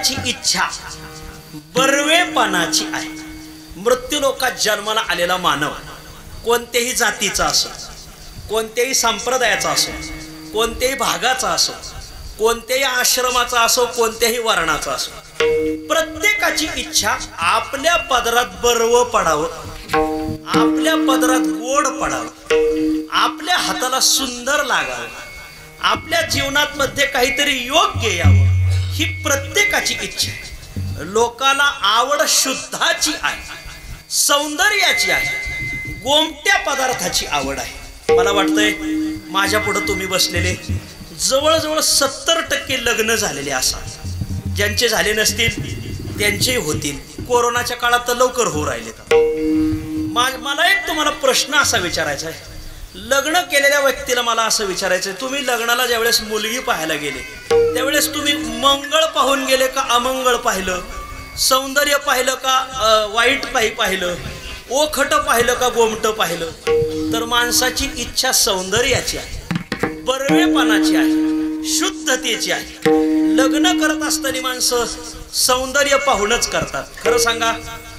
प्रत्येकाची इच्छा बर्वेपणाची आहे. मृत्यूलोकात जन्माला आलेला मानव कोणत्याही जातीचा असो, कोणत्याही संप्रदायाचा असो, कोणत्याही भागाचा असो, कोणत्याही आश्रमाचा असो, कोणत्याही वर्णाचा असो, प्रत्येकाची इच्छा आपल्या पदरात बर्व पडावं, आपल्या पदरात गोड पडावं, आपल्या हाताला सुंदर लागावं, आपल्या जीवनात मध्ये काहीतरी योग्य यावं, ही प्रत्येकाची इच्छा आहे. लोकाला आवड शुद्धाची आहे, सौंदर्याची आहे, गोमट्या पदार्थाची आवड आहे. मला वाटतंय माझ्या पुढे तुम्ही बसलेले जवळजवळ 70% लग्न झालेले असाल. ज्यांचे झाले नसतील त्यांचे होतील. कोरोनाच्या काळात तर लवकर होऊ राहिले. मला एक तुम्हाला प्रश्न असा विचारायचा आहे. लग्न केलेल्या व्यक्तीला मला असं विचारायचं आहे, तुम्ही लग्नाला ज्यावेळेस मुलगी पाहायला गेले त्यावेळेस तुम्ही मंगळ पाहून गेले का अमंगळ पाहिलं, सौंदर्य पाहिलं का वाईट पाहिलं, ओखट पाहिलं का गोमट पाहिलं? तर माणसाची इच्छा सौंदर्याची आहे, बर्वेपणाची आहे, शुद्धतेची आहे. लग्न करत असताना माणसं सौंदर्य पाहूनच करतात. खरं सांगा,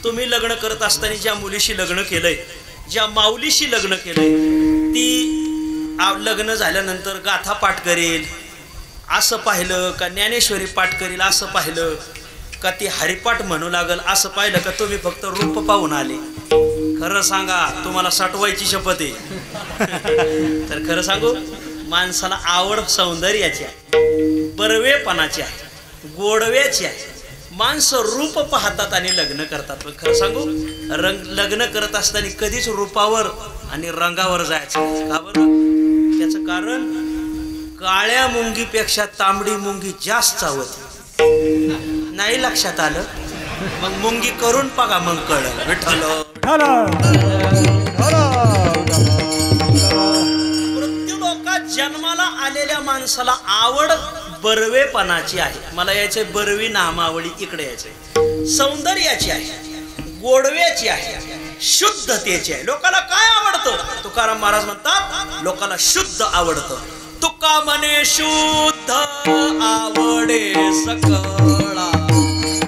तुम्ही लग्न करत असताना ज्या मुलीशी लग्न केलंय, ज्या माऊलीशी लग्न केलंय, ती लग्न झाल्यानंतर गाथा पाठ करेल असं पाहिलं का, ज्ञानेश्वरी पाठ करेल असं पाहिलं का, ती हरिपाठ म्हणू लागल असं पाहिलं का, तुम्ही फक्त रूप पाहून आले? खरं सांगा, तुम्हाला सटवायची शपथ आहे. तर खरं सांगू, माणसाला आवड सौंदर्याची आहे, बर्वेपणाची आहे, गोडव्याची आहे. माणसं रूप पाहतात आणि लग्न करतात. पण खरं सांगू, लग्न करत असताना कधीच रूपावर आणि रंगावर जायचं. का बरं? त्याचं कारण काळ्या मुंगीपेक्षा तांबडी मुंगी जास्त चावते. नाही लक्षात आलं? मग मुंगी करून बघा, मग कळलं. विठ्ठल मृत्यूलोकात जन्माला आलेल्या माणसाला आवड बर्वेपणाची आहे. मला यायचंय बर्वी नामावळी, इकडे यायचंय. सौंदर्याची आहे, गोडव्याची आहे, शुद्धतेची आहे. लोकाला काय आवडतं? तुकाराम महाराज म्हणतात, लोकाला शुद्ध आवडतं. तुका म्हणे शुद्ध आवडे सकळा,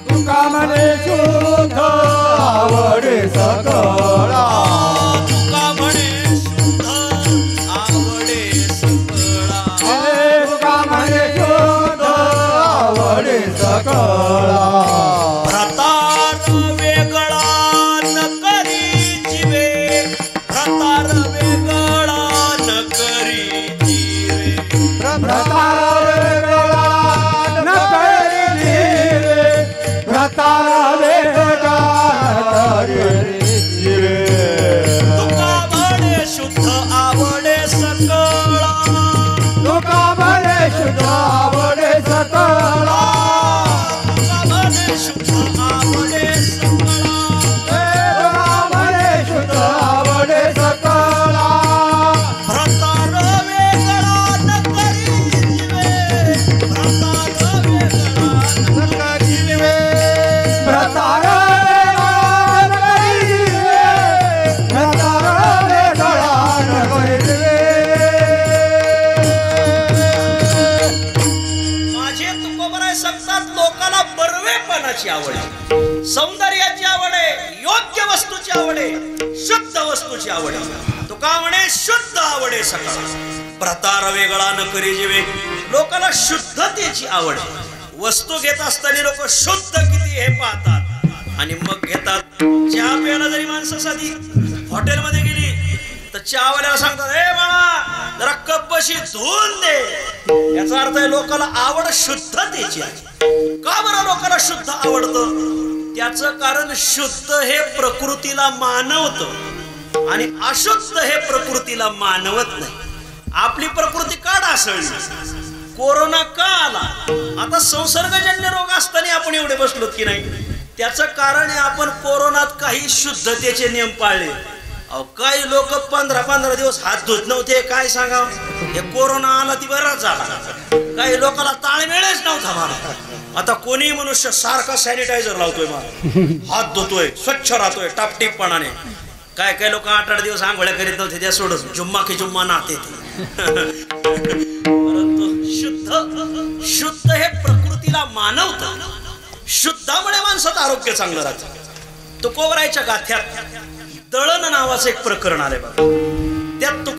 तुका म्हणे शुद्ध आवडे सकळा, तुका म्हणे शुद्ध आवडे सकळा, तुका म्हणे शुद्ध आवडे सकळा. भ्रतार वेगळा न करी जीवे, भ्रतार वेगळा न करी जीवे, भ्रतार वेगळा न करी जीवे, भ्रतार वेगळा न करी जीवे. तुका म्हणे शुद्ध आवडे सकळा, तुका म्हणे शुद्ध आवडे सकळा, तुका म्हणे शुद्ध आवडे सकळा, तुका म्हणे शुद्ध आवडे सकळा. भ्रतार वेगळा न करी जीवे, भ्रतार वेगळा न करी जीवे, भ्रतार वेगळा न करी जीवे, भ्रतार वेगळा न करी जीवे. माझे तुकोबराय सांगतात, लोकाला बर्वेपणाची आवड आहे, सौंदर्याची आवड आहे, योग्य वस्तूची आवड आहे, शुद्ध वस्तूची आवड आहे. तुका म्हणे शुद्ध आवडे सकाळ, भ्रतार वेगळा न करी जीवे. लोकाला शुद्धतेची आवड आहे. वस्तू घेत असताना लोक शुद्ध किती हे पाहतात आणि मग घेतात. चहा प्यायला जरी माणसं साधी हॉटेलमध्ये गेली तर चहावाल्याला सांगतात, हे बाळा जरा कप बशी धुवून दे. याचा अर्थ आहे लोकाला आवड शुद्धतेची आहे. का बरं लोकाला शुद्ध आवडतं? त्याचं कारण शुद्ध हे प्रकृतीला मानवतं आणि अशुद्ध हे प्रकृतीला मानवत नाही. आपली प्रकृती का ढासळली? कोरोना का आला? आता संसर्गजन्य रोग असताना आपण एवढे बसलोत की नाही? त्याचं कारण आहे आपण कोरोनात काही शुद्धतेचे नियम पाळले. काही लोक 15-15 दिवस हात धुत नव्हते. काय सांगावं, हे कोरोना आला ती बराच झाला. काही लोकांना ताळमेळच नव्हता मला. आता कोणी मनुष्य सारखा सॅनिटायझर लावतोय, मला हात धुतोय, स्वच्छ राहतोय टापटीपणाने. काय काय लोक 8-8 दिवस आंघोळ्या करीत नव्हते, त्या सोडून जुम्मा की जुम्मा नाहते. परंतु शुद्ध हे प्रकृतीला मानवतं. शुद्धामुळे माणसाचं आरोग्य चांगलं राहतं. तुकोबरायच्या गाथ्यात दळण नावाचं एक प्रकरण आलंय बघा. त्यात